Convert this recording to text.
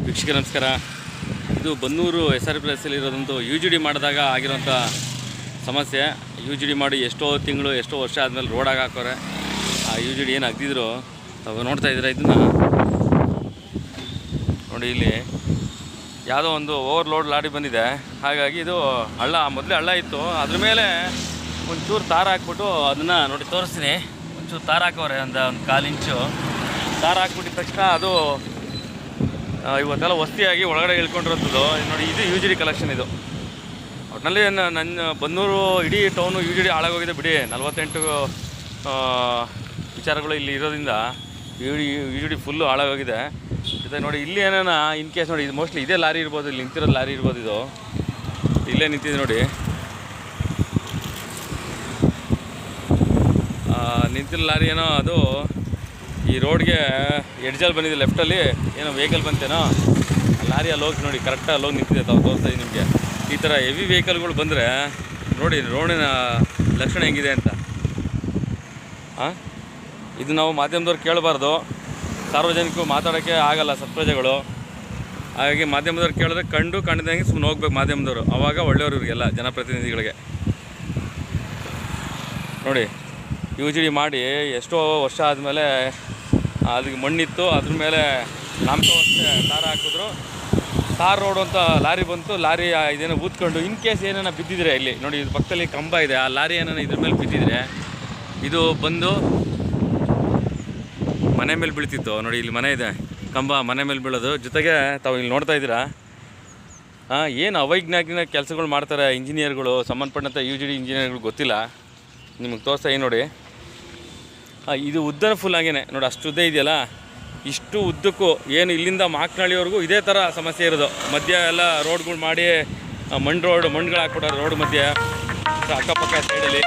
ವೀಕ್ಷಕ ನಮಸ್ಕಾರ. ಇದು ಬನ್ನೂರು SR+ ಇರೋದಂತೂ UGD ಮಾಡಿದಾಗ ಆಗಿರೋಂಥ ಸಮಸ್ಯೆ. UGD ಮಾಡಿ ಎಷ್ಟೋ ತಿಂಗಳು ಎಷ್ಟೋ ವರ್ಷ ಆದಮೇಲೆ ರೋಡಾಗಿ ಹಾಕೋರೆ. ಆ UGD ಏನು ಅಗ್ದಿದ್ರು ತಾವು ನೋಡ್ತಾ ಇದ್ದೀರಾ. ಇದನ್ನು ನೋಡಿ, ಇಲ್ಲಿ ಯಾವುದೋ ಒಂದು ಓವರ್ಲೋಡ್ ಲಾರಿ ಬಂದಿದೆ. ಹಾಗಾಗಿ ಇದು ಹಳ್ಳ, ಮೊದಲೇ ಹಳ್ಳ ಇತ್ತು, ಅದ್ರ ಮೇಲೆ ಒಂಚೂರು ತಾರು ಹಾಕ್ಬಿಟ್ಟು ಅದನ್ನು ನೋಡಿ ತೋರಿಸ್ತೀನಿ. ಒಂಚೂರು ತಾರು ಹಾಕೋರೆ, ಒಂದು 1/4 ಇಂಚು ತಾರು ಹಾಕ್ಬಿಟ್ಟಿದ ತಕ್ಷಣ ಅದು ಇವತ್ತೆಲ್ಲ ವಸ್ತಿಯಾಗಿ ಒಳಗಡೆ ಇಳ್ಕೊಂಡಿರೋಂಥದ್ದು ನೋಡಿ. ಇದು UGD ಕಲೆಕ್ಷನ್. ಇದು ಒಟ್ಟಿನಲ್ಲಿ ನನ್ನ ಬನ್ನೂರು ಇಡೀ ಟೌನು UGD ಹಾಳಾಗೋಗಿದೆ ಬಿಡಿ. 48 ವಿಚಾರಗಳು ಇಲ್ಲಿ ಇರೋದ್ರಿಂದ UGD ಫುಲ್ಲು ಹಾಳಾಗೋಗಿದೆ. ಜೊತೆ ನೋಡಿ, ಇಲ್ಲಿ ಏನಾನ ಇನ್ ಕೇಸ್ ನೋಡಿ, ಇದು ಮೋಸ್ಟ್ಲಿ ಇದೇ ಲಾರಿ ಇರ್ಬೋದು, ಇಲ್ಲಿ ನಿಂತಿರೋದು ಲಾರಿ ಇರ್ಬೋದು. ಇದು ಇಲ್ಲೇ ನಿಂತಿದೆ ನೋಡಿ, ನಿಂತಿರೋ ಲಾರಿ ಏನೋ ಅದು ಈ ರೋಡ್ಗೆ ಎಡ್ಜಲ್ಲಿ ಬಂದಿದೆ. ಲೆಫ್ಟಲ್ಲಿ ಏನೋ ವೆಹಿಕಲ್ ಬಂತೇನೋ, ಲಾರಿ ಅಲ್ಲಿ ಹೋಗಿ ನೋಡಿ, ಕರೆಕ್ಟಾಗಿ ಅಲ್ಲಿ ಹೋಗಿ ನಿಂತಿದೆ. ತಾವು ತೋರಿಸ್ತಾ ಇದ್ದೀನಿ ನಿಮಗೆ. ಈ ಥರ ಹೆವಿ ವೆಹಿಕಲ್ಗಳು ಬಂದರೆ ನೋಡಿ ರೋಡಿನ ಲಕ್ಷಣ ಹೆಂಗಿದೆ ಅಂತ. ಇದು ನಾವು ಮಾಧ್ಯಮದವ್ರು ಕೇಳಬಾರ್ದು, ಸಾರ್ವಜನಿಕರು ಮಾತಾಡೋಕ್ಕೆ ಆಗಲ್ಲ ಸತ್ಪ್ರಜೆಗಳು. ಹಾಗಾಗಿ ಮಾಧ್ಯಮದವ್ರು ಕೇಳಿದ್ರೆ ಕಂಡಂಗೆ ಸುಮ್ಮನೆ ಹೋಗ್ಬೇಕು ಮಾಧ್ಯಮದವರು. ಆವಾಗ ಒಳ್ಳೆಯವರು ಇವರಿಗೆಲ್ಲ ಜನಪ್ರತಿನಿಧಿಗಳಿಗೆ. ನೋಡಿ, UGD ಮಾಡಿ ಎಷ್ಟೋ ವರ್ಷ ಆದಮೇಲೆ ಅದಕ್ಕೆ ಮಣ್ಣಿತ್ತು, ಅದ್ರ ಮೇಲೆ ನಾಮಕಾವಸ್ಥೆ ತಾರು ಹಾಕಿದ್ರು. ತಾರ್ ರೋಡು ಅಂತ ಲಾರಿ ಬಂತು. ಲಾರಿ ಇದೇನೋ ಊದ್ಕೊಂಡು ಇನ್ ಕೇಸ್ ಏನೇನೋ ಬಿದ್ದಿದ್ರೆ, ಇಲ್ಲಿ ನೋಡಿ ಇದು ಪಕ್ಕದಲ್ಲಿ ಕಂಬ ಇದೆ, ಆ ಲಾರಿ ಏನೇನೋ ಇದ್ರ ಮೇಲೆ ಬಿದ್ದಿದ್ರೆ ಇದು ಬಂದು ಮನೆ ಮೇಲೆ ಬೀಳ್ತಿತ್ತು. ನೋಡಿ, ಇಲ್ಲಿ ಮನೆ ಇದೆ, ಕಂಬ ಮನೆ ಮೇಲೆ ಬೀಳೋದು. ಜೊತೆಗೆ ತಾವು ಇಲ್ಲಿ ನೋಡ್ತಾ ಇದ್ದೀರಾ, ಏನು ಅವೈಜ್ಞಾನಿಕ ಕೆಲಸಗಳು ಮಾಡ್ತಾರೆ ಇಂಜಿನಿಯರ್ಗಳು, ಸಂಬಂಧಪಟ್ಟಂಥ UGD ಇಂಜಿನಿಯರ್ಗಳು. ಗೊತ್ತಿಲ್ಲ, ನಿಮಗೆ ತೋರಿಸ್ತಾ ನೋಡಿ. ಇದು ಉದ್ದನ ಫುಲ್ ಆಗೇನೆ ನೋಡಿ, ಅಷ್ಟು ಉದ್ದ ಇದೆಯಲ್ಲ, ಇಷ್ಟು ಉದ್ದಕ್ಕೂ ಏನು ಇಲ್ಲಿಂದ ಮಾಕ್ನಳ್ಳಿವರೆಗೂ ಇದೇ ಥರ ಸಮಸ್ಯೆ ಇರೋದು. ಮಧ್ಯ ಎಲ್ಲ ರೋಡ್ಗಳು ಮಾಡಿ ಮಣ್ಣುಗಳು ಹಾಕ್ಬಿಟ್ಟಾರೆ ರೋಡ್ ಮಧ್ಯೆ, ಅಕ್ಕಪಕ್ಕ ಸೈಡಲ್ಲಿ.